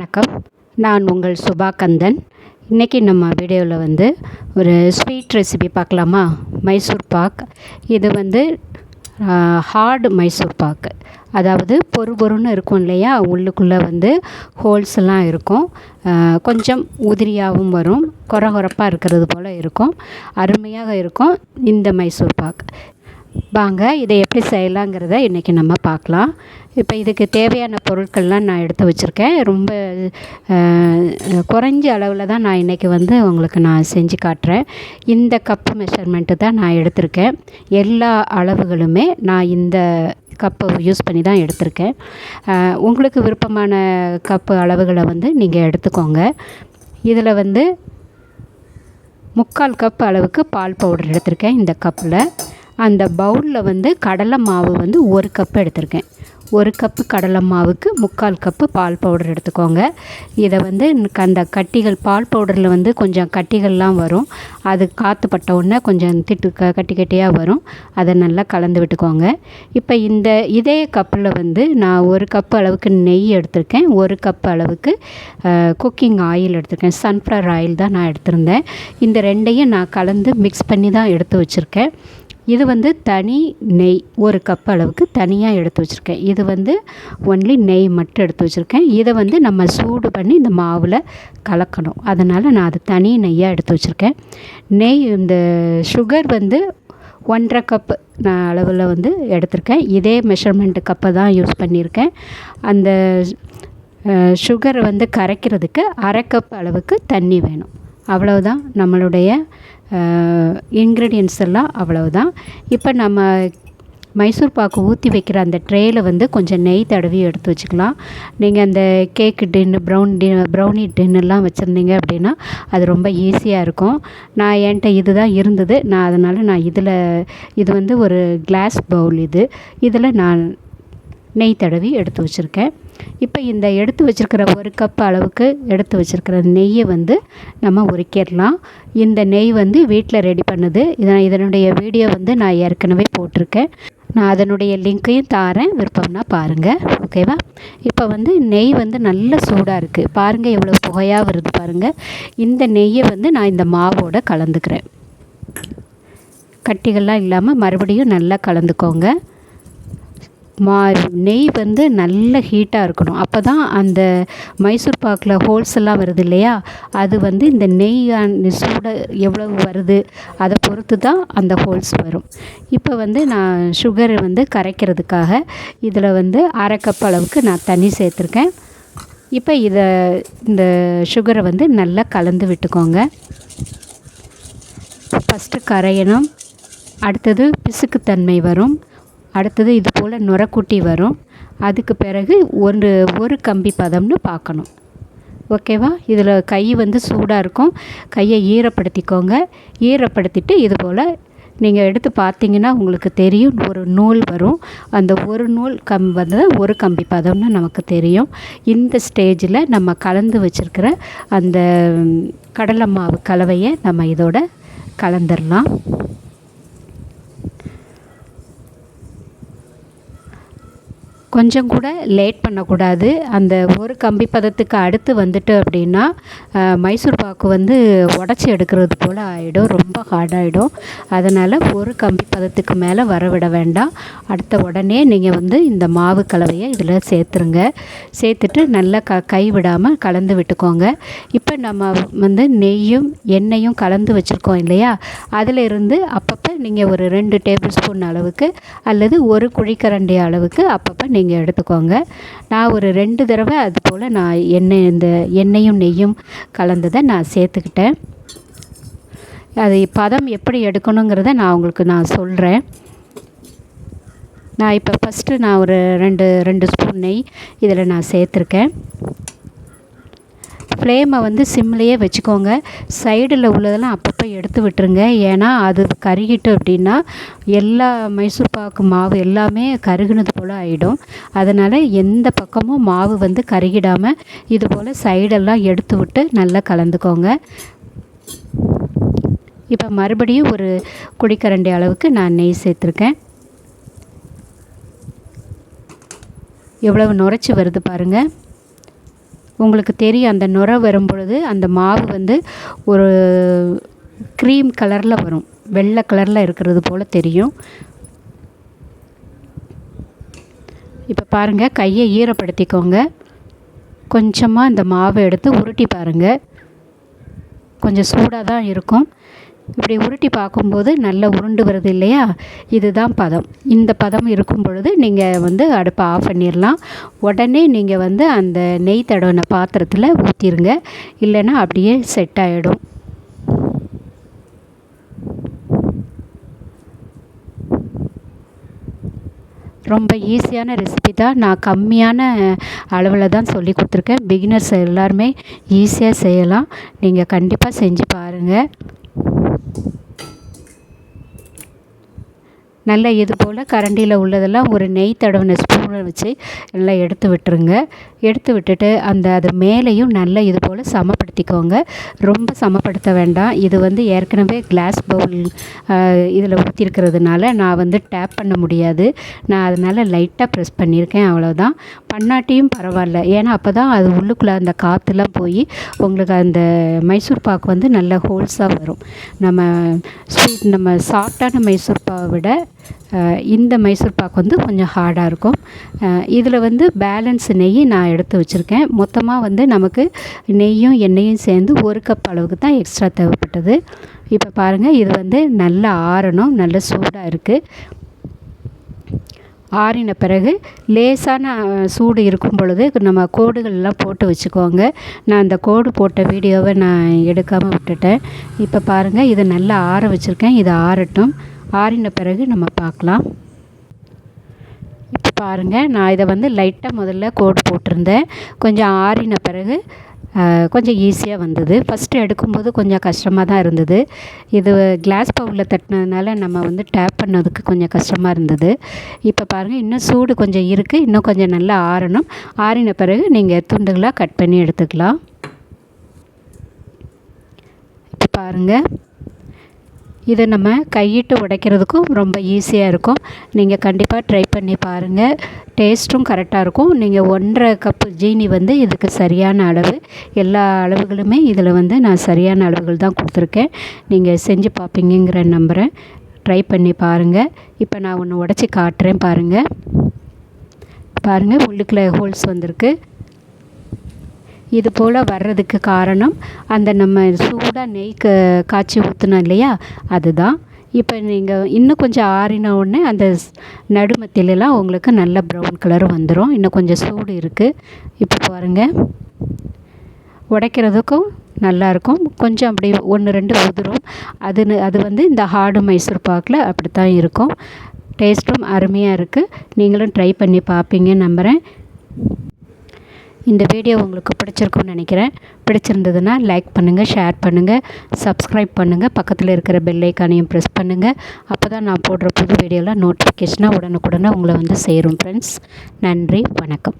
வணக்கம். நான் உங்கள் சுபா கந்தன். இன்றைக்கி நம்ம வீடியோவில் ஒரு ஸ்வீட் ரெசிபி பார்க்கலாமா? மைசூர் பாக். இது ஹார்டு மைசூர் பாக்கு. அதாவது பொறுன்னு இருக்கும் இல்லையா, உள்ளுக்குள்ளே ஹோல்ஸ் எல்லாம் இருக்கும். கொஞ்சம் உதிரியாகவும் வரும், கொரகொரப்பாக இருக்கிறது போல் இருக்கும். அருமையாக இருக்கும் இந்த மைசூர் பாக். வாங்க இதை எப்படி செய்யலாங்கிறத இன்றைக்கி நம்ம பார்க்கலாம். இப்போ இதுக்கு தேவையான பொருட்கள்லாம் நான் எடுத்து வச்சுருக்கேன். ரொம்ப குறைஞ்ச அளவில் தான் நான் இன்றைக்கி உங்களுக்கு நான் செஞ்சு காட்டுறேன். இந்த கப்பு மெஷர்மெண்ட்டு தான் நான் எடுத்திருக்கேன். எல்லா அளவுகளுமே நான் இந்த கப்பை யூஸ் பண்ணி தான் எடுத்திருக்கேன். உங்களுக்கு விருப்பமான கப்பு அளவுகளை நீங்கள் எடுத்துக்கோங்க. இதில் 3/4 கப் அளவுக்கு பால் பவுடர் எடுத்திருக்கேன். இந்த கப்பில் அந்த பவுலில் கடலை மாவு 1 கப் எடுத்திருக்கேன். 1 கப்பு கடலை மாவுக்கு 3/4 கப்பு பால் பவுடர் எடுத்துக்கோங்க. இதை அந்த கட்டிகள், பால் பவுடரில் கொஞ்சம் கட்டிகள்லாம் வரும். அது காற்று பட்ட உடனே கொஞ்சம் கட்டி கட்டியாக வரும். அதை நல்லா கலந்து விட்டுக்கோங்க. இப்போ இதே கப்பில் நான் 1 கப்பு அளவுக்கு நெய் எடுத்திருக்கேன். 1 கப்பு அளவுக்கு குக்கிங் ஆயில் எடுத்திருக்கேன். சன்ஃப்ளவர் ஆயில் தான் நான் எடுத்திருந்தேன். இந்த ரெண்டையும் நான் கலந்து மிக்ஸ் பண்ணி தான் எடுத்து வச்சுருக்கேன். இது தனி நெய் 1 கப் அளவுக்கு தனியாக எடுத்து வச்சுருக்கேன். இது ஒன்லி நெய் மட்டும் எடுத்து வச்சுருக்கேன். இதை நம்ம சூடு பண்ணி இந்த மாவில் கலக்கணும். அதனால் நான் அது தனி நெய்யாக எடுத்து வச்சுருக்கேன். இந்த சுகர் 1/2 கப்பு நான் அளவில் எடுத்திருக்கேன். இதே மெஷர்மெண்ட்டு கப்பை தான் யூஸ் பண்ணியிருக்கேன். அந்த சுகரை கரைக்கிறதுக்கு 1/2 கப் அளவுக்கு தண்ணி வேணும். அவ்வளவுதான் நம்மளுடைய இன்க்ரீடியன்ட்ஸ் எல்லாம் அவ்வளவுதான். இப்போ நம்ம மைசூர் பாக்கு ஊற்றி வைக்கிற அந்த ட்ரேயில் கொஞ்சம் நெய் தடவி எடுத்து வச்சுக்கலாம். நீங்கள் அந்த கேக்கு டின்னு ப்ரௌனி டின்னெல்லாம் வச்சுருந்தீங்க அப்படின்னா அது ரொம்ப ஈஸியாக இருக்கும். என்கிட்ட இது தான் இருந்தது. அதனால் இது ஒரு கிளாஸ் பவுல். இதில் நான் நெய் தடவி எடுத்து வச்சுருக்கேன். இப்போ இந்த எடுத்து வச்சுருக்கிற 1 கப் அளவுக்கு எடுத்து வச்சுருக்கிற நெய்யை நம்ம உரிக்கிடலாம். இந்த நெய் வீட்டில் ரெடி பண்ணுது. இதனுடைய வீடியோ நான் ஏற்கனவே போட்டிருக்கேன். நான் அதனுடைய லிங்க்கையும் தாரேன், விருப்பம்னா பாருங்கள். ஓகேவா? இப்போ நெய் நல்ல சூடாக இருக்குது. பாருங்கள் எவ்வளோ புகையாக வருது பாருங்கள். இந்த நெய்யை நான் இந்த மாவோடு கலந்துக்கிறேன். கட்டிகள்லாம் இல்லாமல் மறுபடியும் நல்லா கலந்துக்கோங்க. நெய் நல்ல ஹீட்டாக இருக்கணும். அப்போ தான் அந்த மைசூர் பாக்கில் ஹோல்ஸ் எல்லாம் வருது இல்லையா, அது இந்த நெய் சூட எவ்வளவு வருது அதை பொறுத்து தான் அந்த ஹோல்ஸ் வரும். இப்போ நான் சுகர் கரைக்கிறதுக்காக இதில் 1/2 கப் அளவுக்கு நான் தண்ணி சேர்த்துருக்கேன். இப்போ இந்த சுகரை நல்லா கலந்து விட்டுக்கோங்க. ஃபஸ்ட்டு கரையணும், அடுத்தது பிசுக்குத்தன்மை வரும், அடுத்தது இது போல் நுரக்குட்டி வரும். அதுக்கு பிறகு ஒரு கம்பி பதம்னு பார்க்கணும். ஓகேவா? இதில் கை சூடாக இருக்கும். கையை ஈரப்படுத்திக்கோங்க. ஈரப்படுத்திட்டு இது போல் நீங்கள் எடுத்து பார்த்தீங்கன்னா உங்களுக்கு தெரியும், ஒரு நூல் வரும். அந்த ஒரு நூல் ஒரு கம்பி பதம்னு நமக்கு தெரியும். இந்த ஸ்டேஜில் நம்ம கலந்து வச்சுருக்கிற அந்த கடலை மாவு கலவையை நம்ம இதோட கலந்துடலாம். கொஞ்சம் கூட லேட் பண்ணக்கூடாது. அந்த ஒரு கம்பி பதத்துக்கு அடுத்து அப்படின்னா மைசூர் பாக்கு உடச்சி எடுக்கிறது போல் ஆகிடும், ரொம்ப ஹார்டாகிடும். அதனால் ஒரு கம்பி பதத்துக்கு மேலே வரவிட வேண்டாம். அடுத்த உடனே நீங்கள் இந்த மாவு கலவையை இதில் சேர்த்துருங்க. சேர்த்துட்டு நல்லா கை விடாமல் கலந்து விட்டுக்கோங்க. இப்போ நம்ம நெய்யும் எண்ணெயும் கலந்து வச்சுருக்கோம் இல்லையா, அதில் இருந்து அப்பப்போ நீங்கள் ஒரு 2 டேபிள் ஸ்பூன் அளவுக்கு அல்லது 1 குழிக்கரண்டி அளவுக்கு அப்பப்போ நீங்கள் எடுத்துக்கோங்க. நான் ஒரு 2 தடவை அது போல் நான் இந்த எண்ணெயும் நெய்யும் கலந்ததை நான் சேர்த்துக்கிட்டேன். அது பதம் எப்படி எடுக்கணுங்கிறத நான் உங்களுக்கு சொல்கிறேன். நான் இப்போ ஃபஸ்ட்டு நான் ஒரு 2 ஸ்பூன் நெய் இதில் நான் சேர்த்துருக்கேன். ஃப்ளேமை சிம்லேயே வச்சுக்கோங்க. சைடில் உள்ளதெல்லாம் அப்பப்போ எடுத்து விட்டுருங்க. ஏன்னா அது கருகிட்டு அப்படின்னா எல்லா மைசூர் பாக்கு மாவு எல்லாமே கருகுனது போல் ஆகிடும். அதனால் எந்த பக்கமும் மாவு கருகிடாமல் இது போல் சைடெல்லாம் எடுத்து விட்டு நல்லா கலந்துக்கோங்க. இப்போ மறுபடியும் ஒரு குழிக்கரண்டி அளவுக்கு நான் நெய் சேர்த்துருக்கேன். எவ்வளவு நுரைச்சி வருது பாருங்கள். உங்களுக்கு தெரியும் அந்த நுரை வரும்பொழுது அந்த மாவு வந்து ஒரு க்ரீம் கலரில் வரும், வெள்ளை கலரில் இருக்கிறது போல் தெரியும். இப்போ பாருங்கள், கையை ஈரப்படுத்திக்கோங்க. கொஞ்சமாக இந்த மாவை எடுத்து உருட்டி பாருங்கள். கொஞ்சம் சூடாக தான் இருக்கும். இப்படி உருட்டி பார்க்கும்போது நல்லா உருண்டு வருது இல்லையா, இதுதான் பதம். இந்த பதம் இருக்கும் பொழுது நீங்கள் வந்து அடுப்பை ஆஃப் பண்ணிடலாம். உடனே நீங்கள் வந்து அந்த நெய் தடவின பாத்திரத்தில் ஊற்றிடுங்க, இல்லைன்னா அப்படியே செட் ஆகிடும். ரொம்ப ஈஸியான ரெசிபி தான். நான் கம்மியான அளவில் தான் சொல்லி கொடுத்துருக்கேன். பிகினர்ஸ் எல்லாருமே ஈஸியாக செய்யலாம். நீங்கள் கண்டிப்பாக செஞ்சு பாருங்கள். நல்லா இது போல் கரண்டியில் உள்ளதெல்லாம் ஒரு நெய் தடவின ஸ்பூனை வச்சு நல்லா எடுத்து விட்டுருங்க. எடுத்து விட்டுட்டு அது மேலேயும் நல்லா இது போல் சமப்படுத்திக்கோங்க. ரொம்ப சமப்படுத்த வேண்டாம். இது வந்து ஏற்கனவே கிளாஸ் பவுல் இதில் ஊற்றிருக்கிறதுனால நான் வந்து டேப் பண்ண முடியாது. நான் அதனால் லைட்டாக ப்ரெஸ் பண்ணியிருக்கேன், அவ்வளோதான். பண்ணாட்டியும் பரவாயில்ல, ஏன்னா அப்போ தான் அது உள்ளுக்குள்ளே அந்த காற்றுலாம் போய் உங்களுக்கு அந்த மைசூர் பாக்கு வந்து நல்ல ஹோல்ஸாக வரும். நம்ம சாஃப்டான மைசூர் பாவை விட இந்த மைசூர் பாக்கு வந்து கொஞ்சம் ஹார்டாக இருக்கும். இதில் வந்து பேலன்ஸ் நெய் நான் எடுத்து வச்சுருக்கேன். மொத்தமாக வந்து நமக்கு நெய்யும் எண்ணெயும் சேர்ந்து 1 கப் அளவுக்கு தான் எக்ஸ்ட்ரா தேவைப்பட்டது. இப்போ பாருங்கள், இது வந்து நல்லா ஆறணும். நல்ல சூடாக இருக்குது. ஆறின பிறகு லேசான சூடு இருக்கும் பொழுது நம்ம கோடுகள்லாம் போட்டு வச்சுக்கோங்க. நான் அந்த கோடு போட்ட வீடியோவை நான் எடுக்காமல் விட்டுட்டேன். இப்போ பாருங்கள், இது நல்லா ஆற வச்சுருக்கேன். இது ஆறட்டும். ஆறின பிறகு நம்ம பார்க்கலாம். இப்போ பாருங்கள், நான் இதை வந்து லைட்டாக முதல்ல கோடு போட்டிருந்தேன். கொஞ்சம் ஆறின பிறகு கொஞ்சம் ஈஸியாக வந்தது. ஃபஸ்ட்டு எடுக்கும்போது கொஞ்சம் கஷ்டமாக தான் இருந்தது. இது கிளாஸ் பவுலில் தட்டினதுனால நம்ம வந்து டேப் பண்ணதுக்கு கொஞ்சம் கஷ்டமாக இருந்தது. இப்போ பாருங்கள், இன்னும் சூடு கொஞ்சம் இருக்குது. இன்னும் கொஞ்சம் நல்லா ஆறணும். ஆறின பிறகு நீங்கள் துண்டுகளாக கட் பண்ணி எடுத்துக்கலாம். இப்போ பாருங்கள், இதை நம்ம கையிட்டு உடைக்கிறதுக்கும் ரொம்ப ஈஸியாக இருக்கும். நீங்கள் கண்டிப்பாக ட்ரை பண்ணி பாருங்கள். டேஸ்ட்டும் கரெக்டாக இருக்கும். நீங்கள் 1.5 கப்பு ஜீனி வந்து இதுக்கு சரியான அளவு. எல்லா அளவுகளுமே இதில் வந்து நான் சரியான அளவுகள் தான் கொடுத்துருக்கேன். நீங்கள் செஞ்சு பார்ப்பீங்கிற நம்புகிறேன். ட்ரை பண்ணி பாருங்கள். இப்போ நான் ஒன்று உடச்சி காட்டுறேன் பாருங்கள். பாருங்கள், உள்ளுக்குள்ளே ஹோல்ஸ் வந்திருக்கு. இது போல் வர்றதுக்கு காரணம் அந்த நம்ம சூடாக நெய் காய்ச்சி ஊற்றினோம் இல்லையா, அதுதான். இப்போ நீங்கள் இன்னும் கொஞ்சம் ஆறின உடனே அந்த நடுமத்திலலாம் உங்களுக்கு நல்ல ப்ரௌன் கலர் வந்துடும். இன்னும் கொஞ்சம் சூடு இருக்குது. இப்போ பாருங்கள், உடைக்கிறதுக்கும் நல்லாயிருக்கும். கொஞ்சம் அப்படி 1-2 உதிரும். அது வந்து இந்த ஹார்டு மைசூர் பாக்கில் அப்படி தான் இருக்கும். டேஸ்ட்டும் அருமையாக இருக்குது. நீங்களும் ட்ரை பண்ணி பார்ப்பீங்க நம்புகிறேன். இந்த வீடியோ உங்களுக்கு பிடிச்சிருக்குன்னு நினைக்கிறேன். பிடிச்சிருந்ததுன்னா லைக் பண்ணுங்கள், ஷேர் பண்ணுங்கள், சப்ஸ்கிரைப் பண்ணுங்கள். பக்கத்தில் இருக்கிற பெல் ஐக்கானையும் ப்ரெஸ் பண்ணுங்கள். அப்போ தான் நான் போடுற புது வீடியோலாம் நோட்டிஃபிகேஷனாக உடனுக்குடனே உங்களை வந்து சேரும் ஃப்ரெண்ட்ஸ். நன்றி, வணக்கம்.